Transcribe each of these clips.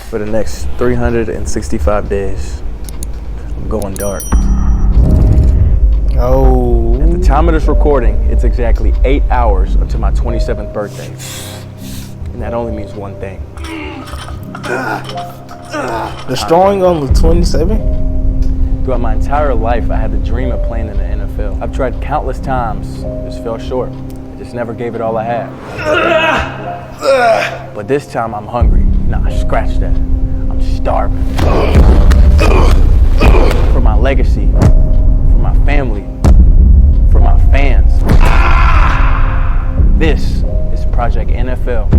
For the next 365 days, I'm going dark. Oh. At the time of this recording, it's exactly 8 hours until my 27th birthday. And that only means one thing. Deestroying on the 27th? Throughout my entire life, I had the dream of playing in the NFL. I've tried countless times, just fell short. I just never gave it all I had. But this time I'm hungry. Nah, scratch that. I'm starving. For my legacy, for my family, for my fans. This is Project NFL.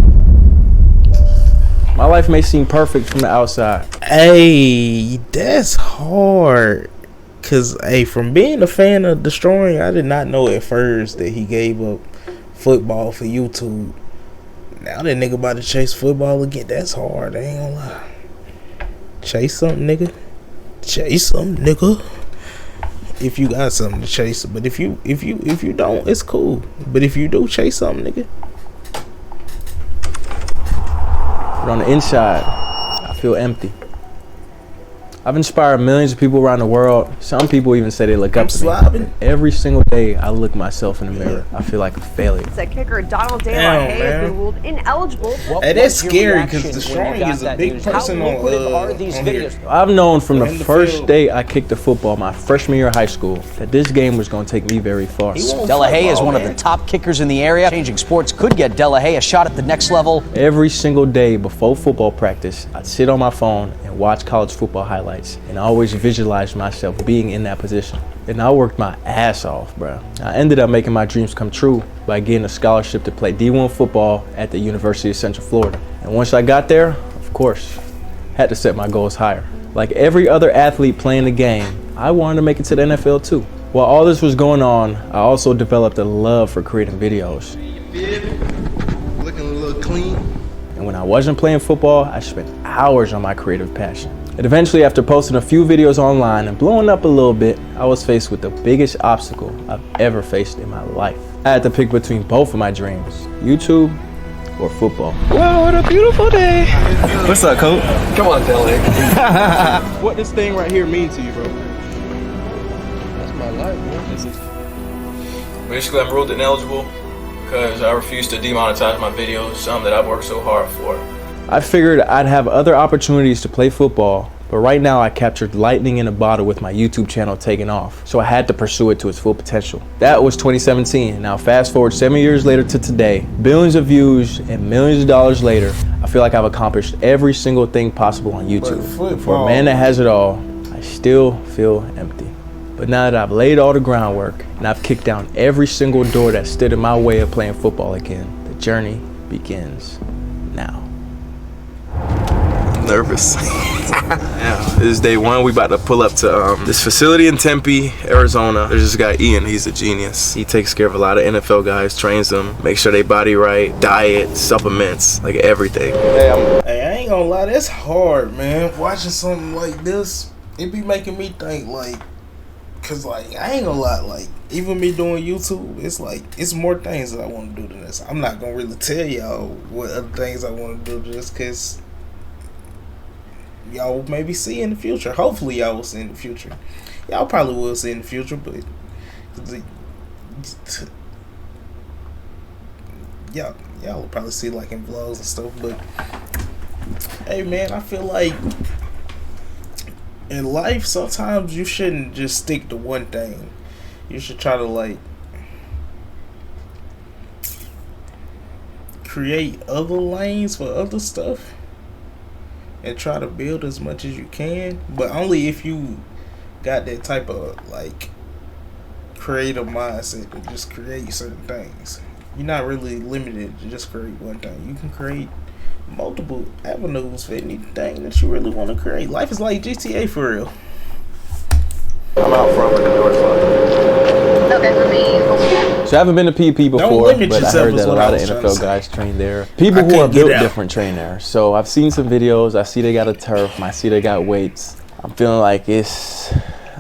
My life may seem perfect from the outside. Hey, that's hard. Cause from being a fan of Deestroying, I did not know at first that he gave up football for YouTube. Now that nigga about to chase football again, that's hard. I ain't gonna lie. Chase something, nigga. Chase something, nigga. If you got something to chase, but if you don't, it's cool. But if you do, chase something, nigga. But on the inside, I feel empty. I've inspired millions of people around the world. Some people even say they look up to me. Every single day, I look myself in the mirror. I feel like a failure. That kicker Donald De La Haye has been ruled ineligible. Hey, that's scary because Deestroying is a big person on videos. I've known from the first day I kicked the football my freshman year of high school that this game was going to take me very far. De La Haye is one of the top kickers in the area. Changing sports could get De La Haye a shot at the next level. Every single day before football practice, I'd sit on my phone and watch college football highlights. And I always visualized myself being in that position. And I worked my ass off, bro. I ended up making my dreams come true by getting a scholarship to play D1 football at the University of Central Florida. And once I got there, of course, had to set my goals higher. Like every other athlete playing the game, I wanted to make it to the NFL too. While all this was going on, I also developed a love for creating videos. Looking a little clean. And when I wasn't playing football, I spent hours on my creative passion. And eventually, after posting a few videos online and blowing up a little bit, I was faced with the biggest obstacle I've ever faced in my life. I had to pick between both of my dreams, YouTube or football. Well, what a beautiful day. What's up, Coach? Come on, Dylan. What does this thing right here mean to you, bro? That's my life, bro. Basically, I'm ruled ineligible because I refuse to demonetize my videos, something that I've worked so hard for. I figured I'd have other opportunities to play football, but right now I captured lightning in a bottle with my YouTube channel taking off, so I had to pursue it to its full potential. That was 2017. Now fast forward 7 years later to today, billions of views and millions of dollars later, I feel like I've accomplished every single thing possible on YouTube. For a man that has it all, I still feel empty. But now that I've laid all the groundwork and I've kicked down every single door that stood in my way of playing football again, the journey begins now. Nervous. Yeah, this is day one. We about to pull up to this facility in Tempe, Arizona. There's this guy Ian. He's a genius. He takes care of a lot of NFL guys, trains them, makes sure they body right, diet, supplements, like everything. Hey, I ain't gonna lie, that's hard, man. Watching something like this, it be making me think, like, cause like I ain't gonna lie, like even me doing YouTube, it's like it's more things that I want to do than this. I'm not gonna really tell y'all what other things I want to do just cause y'all will maybe see in the future. Hopefully y'all will see in the future. Y'all probably will see in the future, but y'all will probably see like in vlogs and stuff. But hey man, I feel like in life sometimes you shouldn't just stick to one thing. You should try to like create other lanes for other stuff and try to build as much as you can, but only if you got that type of like creative mindset to just create certain things. You're not really limited to just create one thing. You can create multiple avenues for anything that you really want to create. Life is like GTA for real. I'm out front with the door closed. Okay, for me. So I haven't been to PP before, but I heard that a lot of NFL guys train there. People who are built different train there. So I've seen some videos. I see they got a turf. I see they got weights. I'm feeling like I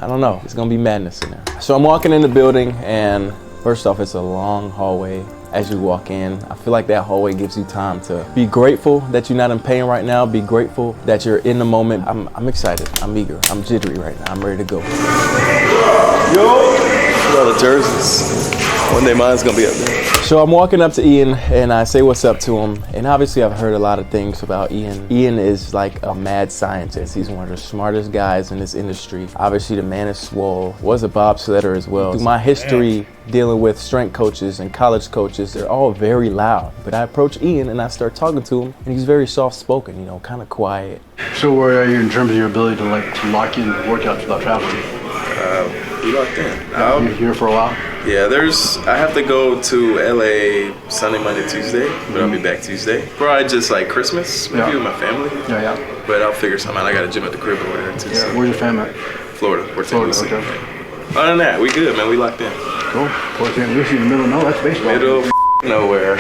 don't know, it's gonna be madness in there. So I'm walking in the building, and first off, it's a long hallway, as you walk in. I feel like that hallway gives you time to be grateful that you're not in pain right now. Be grateful that you're in the moment. I'm excited. I'm eager. I'm jittery right now. I'm ready to go. Yo! All the jerseys. One day mine's gonna be up there. So I'm walking up to Ian and I say what's up to him. And obviously I've heard a lot of things about Ian. Ian is like a mad scientist. He's one of the smartest guys in this industry. Obviously the man is swole, was a bobsledder as well. Through my history dealing with strength coaches and college coaches, they're all very loud. But I approach Ian and I start talking to him and he's very soft spoken, you know, kind of quiet. So where are you in terms of your ability to lock in workouts without traveling? We locked in. You're here for a while? Yeah, I have to go to LA Sunday, Monday, Tuesday, but I'll be back Tuesday. Probably just like Christmas, maybe with my family. Yeah. But I'll figure something out. I got a gym at the crib over there too. Yeah. So. Where's your fam at? Florida. We're Florida, okay. Other than that, we good, man. We locked in. Cool. Port St. Lucie in the middle of nowhere. That's baseball. Middle of nowhere.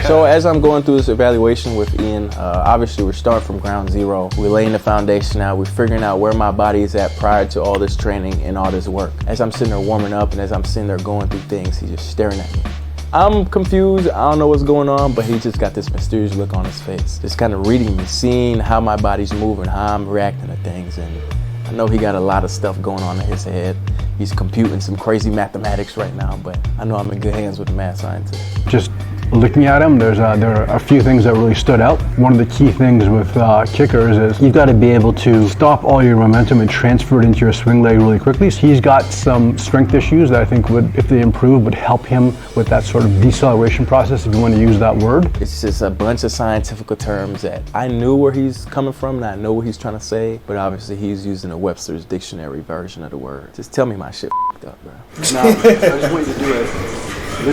So as I'm going through this evaluation with Ian, obviously we're starting from ground zero. We're laying the foundation out. We're figuring out where my body is at prior to all this training and all this work. As I'm sitting there warming up and as I'm sitting there going through things, he's just staring at me. I'm confused. I don't know what's going on, but he just got this mysterious look on his face. Just kind of reading me, seeing how my body's moving, how I'm reacting to things. And I know he got a lot of stuff going on in his head. He's computing some crazy mathematics right now, but I know I'm in good hands with the mad scientist. Just looking at him, there are a few things that really stood out. One of the key things with kickers is you've got to be able to stop all your momentum and transfer it into your swing leg really quickly. So he's got some strength issues that I think would, if they improve, would help him with that sort of deceleration process, if you want to use that word. It's just a bunch of scientific terms that I knew where he's coming from and I know what he's trying to say, but obviously he's using a Webster's dictionary version of the word. Just tell me my shit up, bro. Nah, I just want you to do it.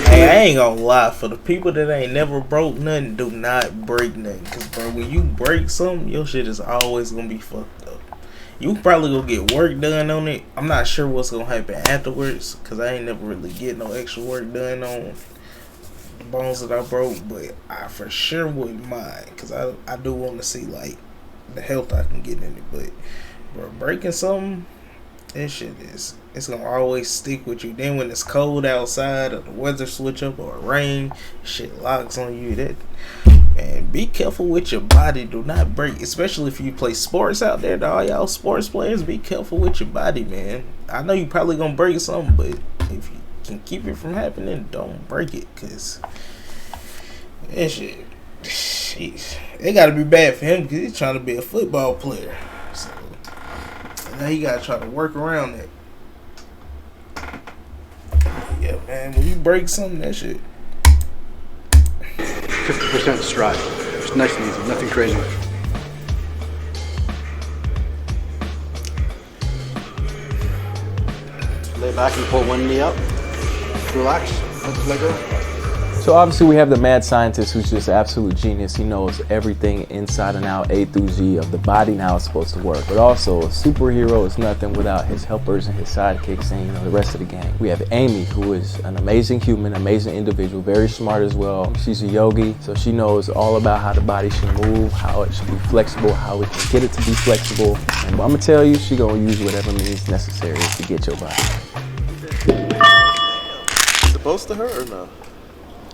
Hey, I ain't gonna lie, for the people that ain't never broke nothing, do not break nothing. Cause bro, when you break something, your shit is always gonna be fucked up. You probably gonna get work done on it. I'm not sure what's gonna happen afterwards, cause I ain't never really get no extra work done on the bones that I broke. But I for sure wouldn't mind, cause I do want to see like the health I can get in it. But bro, breaking something, that shit is, it's gonna always stick with you. Then when it's cold outside or the weather switch up or rain, shit locks on you. That, man, be careful with your body. Do not break, especially if you play sports out there. To all y'all sports players, be careful with your body, man. I know you probably gonna break something, but if you can keep it from happening, don't break it, cause that shit, sheesh, it gotta be bad for him because he's trying to be a football player. So now you gotta try to work around that. Yeah, man, when you break something, that shit. 50% stride. It's nice and easy, nothing crazy. Lay back and pull one knee up. Relax. Let the leg go. So obviously we have the mad scientist who's just absolute genius. He knows everything inside and out, A through Z of the body and how it's supposed to work. But also a superhero is nothing without his helpers and his sidekicks and, you know, the rest of the gang. We have Amy, who is an amazing human, amazing individual, very smart as well. She's a yogi, so she knows all about how the body should move, how it should be flexible, how we can get it to be flexible. And I'm gonna tell you, she gonna use whatever means necessary to get your body. Supposed to hurt or no?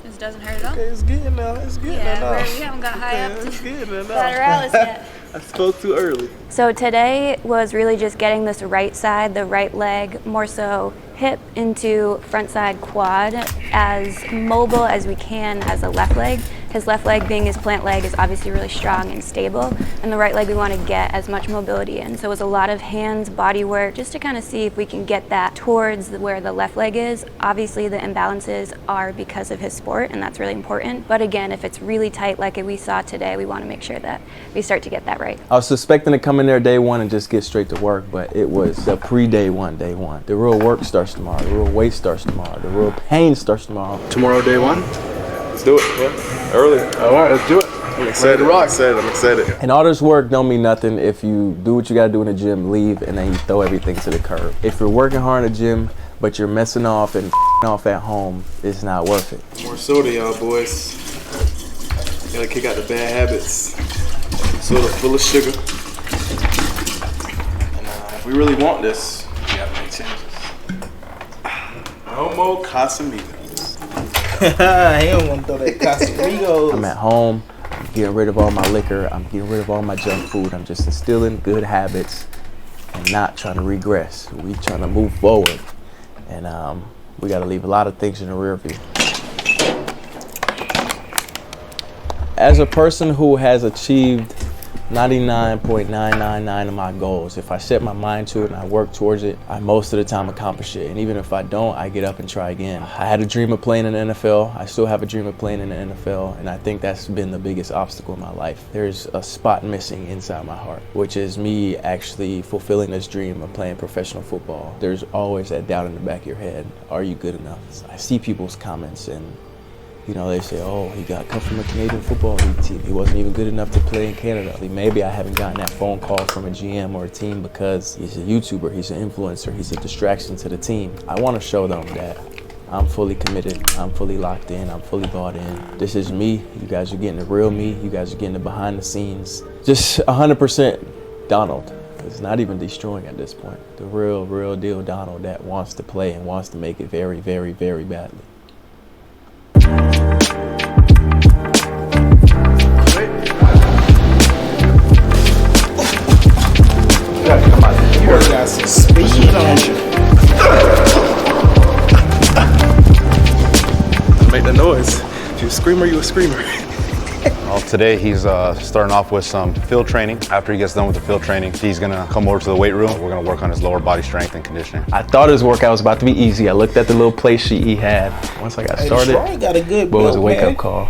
This doesn't hurt at all. Okay, it's getting now. It's getting now. We haven't got high up to It's getting now. lateralis yet. I spoke too early. So today was really just getting this right side, the right leg, more so hip into front side quad, as mobile as we can as a left leg. His left leg, being his plant leg, is obviously really strong and stable, and the right leg we want to get as much mobility in. So it was a lot of hands, body work, just to kind of see if we can get that towards where the left leg is. Obviously the imbalances are because of his sport, and that's really important. But again, if it's really tight like we saw today, we want to make sure that we start to get that right. I was suspecting to come in there day one and just get straight to work, but it was the pre-day one, day one. The real work starts tomorrow, the real weight starts tomorrow, the real pain starts tomorrow. Tomorrow, day one? Let's do it. Yeah. Early. All right, let's do it. I'm excited. I'm excited. And all this work don't mean nothing if you do what you gotta do in the gym, leave, and then you throw everything to the curb. If you're working hard in the gym, but you're messing off and off at home, it's not worth it. More soda, y'all boys. Gotta kick out the bad habits. Soda full of sugar. And if we really want this, we gotta make changes. No more Casamigos. He don't want to throw that Casamigos. I'm at home. I'm getting rid of all my liquor. I'm getting rid of all my junk food. I'm just instilling good habits and not trying to regress. We trying to move forward. And we got to leave a lot of things in the rear view. As a person who has achieved 99.999 of my goals, if I set my mind to it and I work towards it, I most of the time accomplish it. And even if I don't, I get up and try again. I had a dream of playing in the NFL. I still have a dream of playing in the NFL, and I think that's been the biggest obstacle in my life. There's a spot missing inside my heart, which is me actually fulfilling this dream of playing professional football. There's always that doubt in the back of your head. Are you good enough? I see people's comments and they say, oh, he got cut from a Canadian football league team. He wasn't even good enough to play in Canada. Maybe I haven't gotten that phone call from a GM or a team because he's a YouTuber, he's an influencer, he's a distraction to the team. I want to show them that I'm fully committed, I'm fully locked in, I'm fully bought in. This is me. You guys are getting the real me. You guys are getting the behind the scenes. Just 100% Donald. It's not even Deestroying at this point. The real deal Donald that wants to play and wants to make it very, very, very badly. Come on, you got some speed on you. Make the noise. If you're a screamer, you're a screamer. Well, today he's starting off with some field training. After he gets done with the field training, he's gonna come over to the weight room. We're gonna work on his lower body strength and conditioning. I thought his workout was about to be easy. I looked at the little play sheet he had. Once I got started, got a good it was a wake-up call.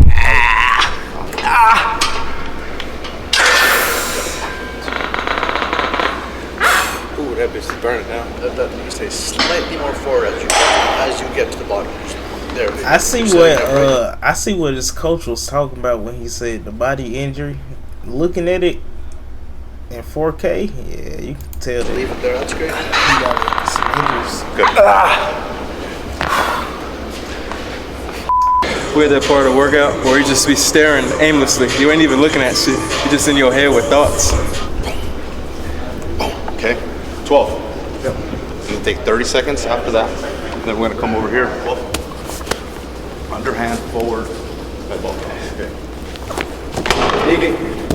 Ooh, that bitch is burning now. That you stay slightly more forward as you get to the bottom. There, I see what his coach was talking about when he said the body injury. Looking at it in 4K, yeah, you can tell that. Leave it there. That's great. He got some injuries. Good. We had that part of the workout where you just be staring aimlessly. You ain't even looking at shit. You're just in your head with thoughts. Okay, 12. Yep. It's gonna take 30 seconds after that. And then we're gonna come over here. Underhand, forward, elbow. Okay.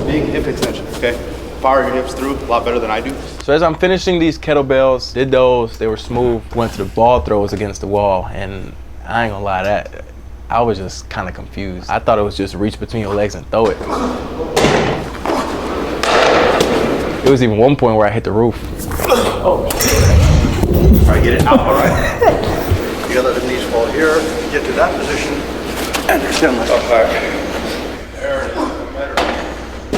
Big hip extension, okay? Fire your hips through a lot better than I do. So as I'm finishing these kettlebells, did those, they were smooth, went to the ball throws against the wall, and I ain't gonna lie, that I was just kind of confused. I thought it was just reach between your legs and throw it. There was even one point where I hit the roof. Oh. All right, get it out, all right? You gotta let the knees fall here. Get to that position. And extend like up high. There it is.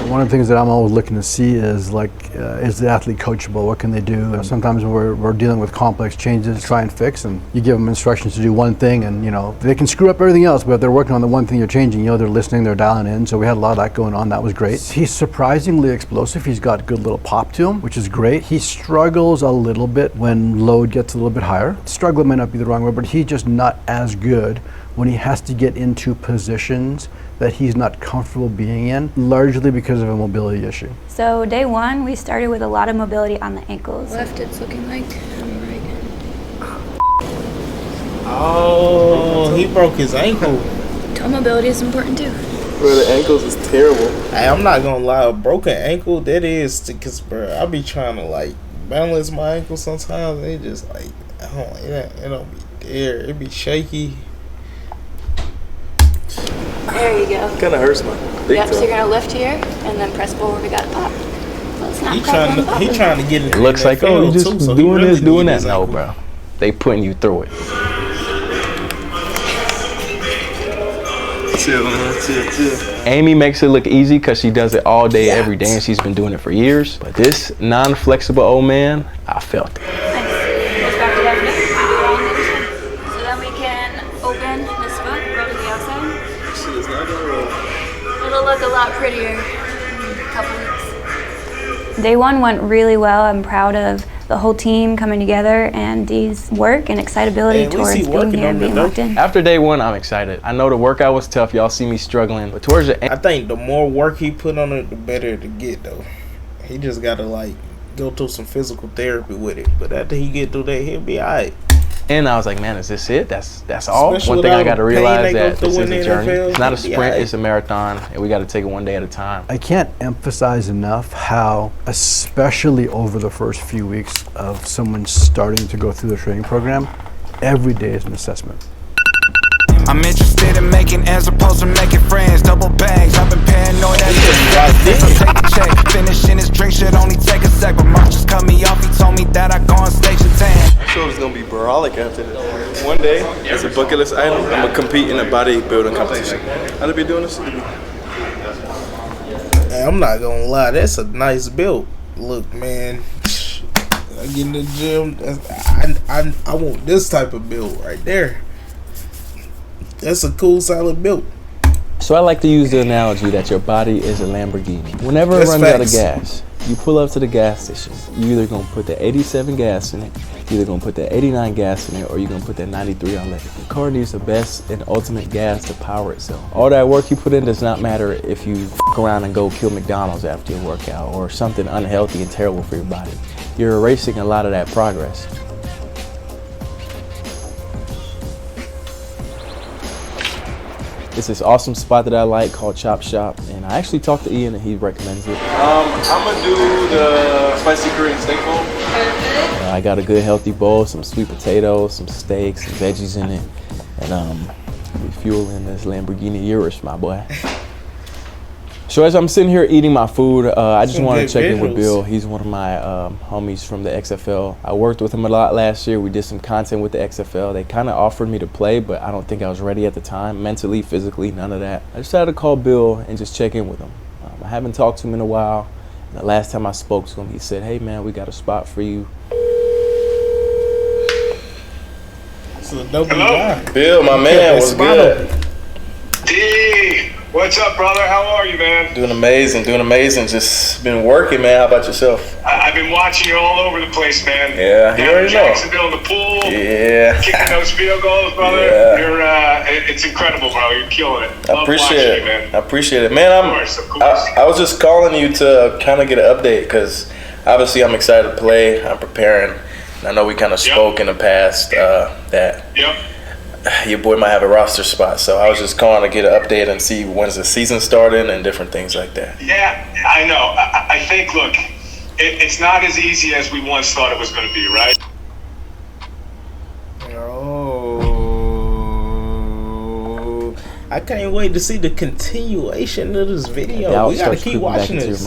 One of the things that I'm always looking to see is is the athlete coachable? What can they do? And sometimes when we're dealing with complex changes, try and fix, and you give them instructions to do one thing, and they can screw up everything else, but if they're working on the one thing you're changing, they're listening, they're dialing in. So we had a lot of that going on. That was great. He's surprisingly explosive. He's got good little pop to him, which is great. He struggles a little bit when load gets a little bit higher. Struggle might not be the wrong word, but he's just not as good when he has to get into positions that he's not comfortable being in, largely because of a mobility issue. So day one, we started with a lot of mobility on the ankles. Left, it's looking like. Right. Oh, he broke his ankle. Toe mobility is important too. Bro, the ankles is terrible. Hey, I'm not gonna lie, a broken ankle, that is, because, bro, I be trying to, balance my ankle sometimes, and it just, it don't be there. It be shaky. There you go. Kind of hurts my big Yep, toe. so you're going to lift here and then press forward. We got it pop. So it's not He trying to get it. It looks like, oh, you just doing this, doing that. No, bro. They putting you through it. Chill, man. Chill. Amy makes it look easy because she does it all day, every day, and she's been doing it for years. But this non-flexible old man, I felt it. Nice. Goes back to definition. So then we can open this foot, roll to the outside. Shit is not gonna roll. It'll look a lot prettier in a couple weeks. Day one went really well. I'm proud of the whole team coming together and Dee's work and excitability towards being here and being locked in. After day one, I'm excited. I know the workout was tough. Y'all see me struggling, but towards the end, I think the more work he put on it, the better to get, though. He just got to, go through some physical therapy with it. But after he get through that, he'll be all right. And I was like, man, is this it? That's all? Especially One thing I without got to the pain realize they go that through this in is a the journey. NFL, It's not a yeah. sprint, it's a marathon, and we got to take it one day at a time. I can't emphasize enough how, especially over the first few weeks of someone starting to go through the training program, every day is an assessment. I'm interested in making as opposed to making friends. Double bags, I've been paranoid so take a check. Finishing his drink should only take a sec. But Mark just cut me off, he told me that I go on stage and tan. I'm sure it's gonna be brolic after this. One day, as a bucket list item, I'm gonna compete in a bodybuilding competition. How to be doing this? Hey, I'm not gonna lie, that's a nice build. Look, man, I get in the gym. I want this type of build right there. That's a cool, solid build. So I like to use the analogy that your body is a Lamborghini. Whenever it That's runs out of facts. gas, you pull up to the gas station. You either gonna put the 87 gas in it, you either gonna put the 89 gas in it, or you're gonna put that 93 on electric. The car needs the best and ultimate gas to power itself. All that work you put in does not matter if you f around and go kill McDonald's after your workout or something unhealthy and terrible for your body. You're erasing a lot of that progress. It's this awesome spot that I like called Chop Shop, and I actually talked to Ian and he recommends it. I'm gonna do the spicy Korean steak bowl. I got a good healthy bowl, some sweet potatoes, some steaks, some veggies in it, and refueling this Lamborghini Urus, my boy. So as I'm sitting here eating my food, I just want to check in with Bill. He's one of my homies from the XFL. I worked with him a lot last year. We did some content with the XFL. They kind of offered me to play, but I don't think I was ready at the time, mentally, physically, none of that. I decided to call Bill and just check in with him. I haven't talked to him in a while. And the last time I spoke to him, he said, hey man, we got a spot for you. Hello? Bill, my man, what's good? D, what's up, brother? How are you, man? Doing amazing, Just been working, man. How about yourself? I've been watching you all over the place, man. Yeah, you Down in already know. Jacksonville in the pool. Yeah. Kicking those field goals, brother. Yeah. You're, it's incredible, bro. You're killing it. I Love appreciate watching it. you, man. I appreciate it, man. Of course. I was just calling you to kind of get an update because obviously I'm excited to play. I'm preparing. And I know we kind of spoke in the past that your boy might have a roster spot. So I was just calling to get an update and see when's the season starting and different things like that. Yeah, I know. I think, look, it's not as easy as we once thought it was going to be, right? Oh, I can't wait to see the continuation of this video. We gotta keep watching this.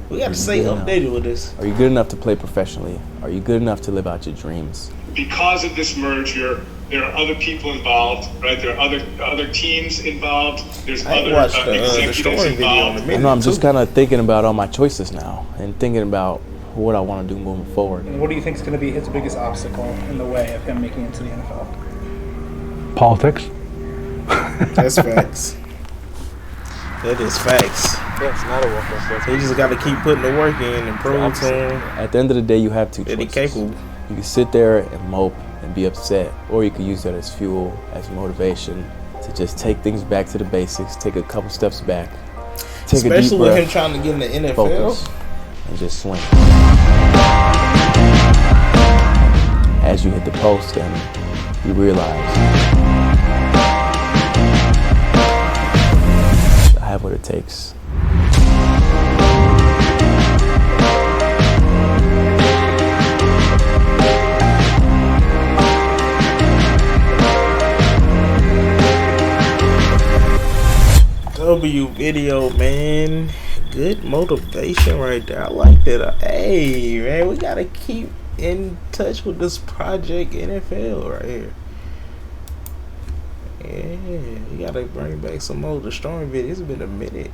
We gotta stay updated with this. Are you good enough to play professionally? Are you good enough to live out your dreams? Because of this merger, there are other people involved, right? There are other teams involved. There's other executives involved. I know, I'm just kind of thinking about all my choices now and thinking about what I want to do moving forward. And what do you think is going to be his biggest obstacle in the way of him making it to the NFL? Politics. That's facts. That is facts. That's not a walk-off. He just got to keep putting the work in and prove to him. At the end of the day, you have two choices. Capable. You can sit there and mope and be upset, or you can use that as fuel, as motivation to just take things back to the basics, take a couple steps back, take a deep Especially with breath, him trying to get in the NFL. focus, and just swing. As you hit the post and you realize I have what it takes. W video, man. Good motivation right there. I like that. Hey, man, we gotta keep in touch with this Project NFL right here. Yeah, we gotta bring back some more Deestroying videos. It's been a minute.